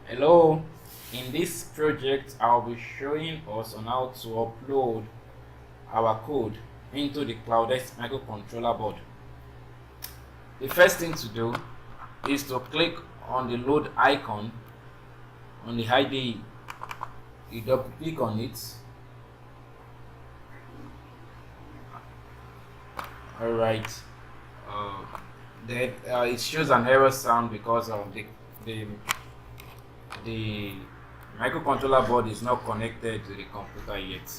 Hello, in this project I'll be showing us on how to upload our code into the CloudX microcontroller board. The first thing to do is to click on the load icon on the IDE. You double click on it. Alright, then it shows an error sound because of the microcontroller board is not connected to the computer yet.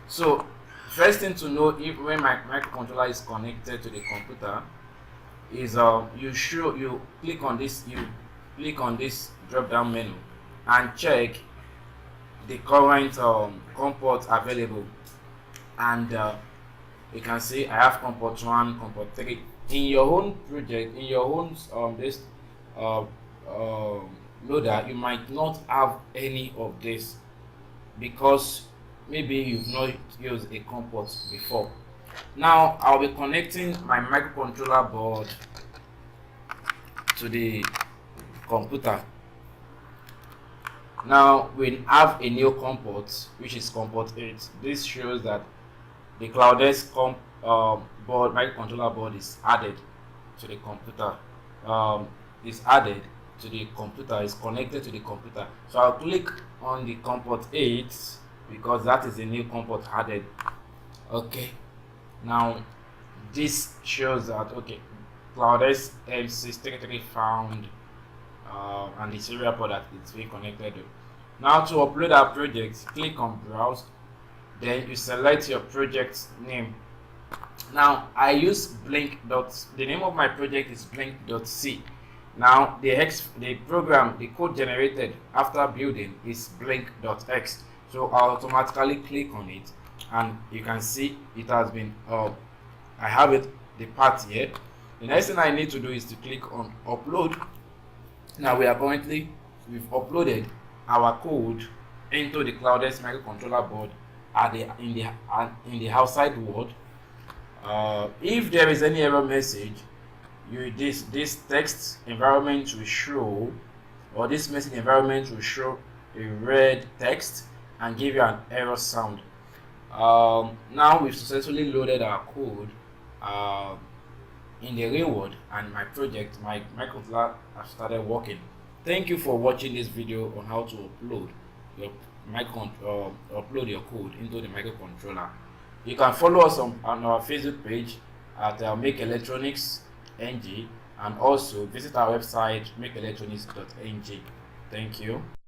So first thing to know if when my microcontroller is connected to the computer is you click on this drop down menu and check the current COM port available, and you can see I have COM port 1, COM port 3. In your own project, in your own loader, you might not have any of this because maybe you've not used a COM port before. Now I'll be connecting my microcontroller board to the computer. Now we have a new COM port, which is COM port 8. This shows that the CloudX microcontroller board is added to the computer. Is connected to the computer. So I'll click on the COM port 8 because that is a new COM port added. Okay, now this shows that CloudX M633 found and the serial port that it's being connected to. Now to upload our project, click on browse, then you select your project name. Now I use the name of my project is blink.c. Now the code generated after building is blink.x. So I'll automatically click on it, and you can see it has been I have the part here. The next thing I need to do is to click on upload. Now we've uploaded our code into the CloudX microcontroller board in the outside world. If there is any error message, this text environment will show, or this message environment will show a red text and give you an error sound. Now we've successfully loaded our code in the real world, and my microcontroller has started working. Thank you for watching this video on how to upload your code into the microcontroller. You can follow us on our Facebook page at Make Electronics NG, and also visit our website makeelectronics.ng. Thank you.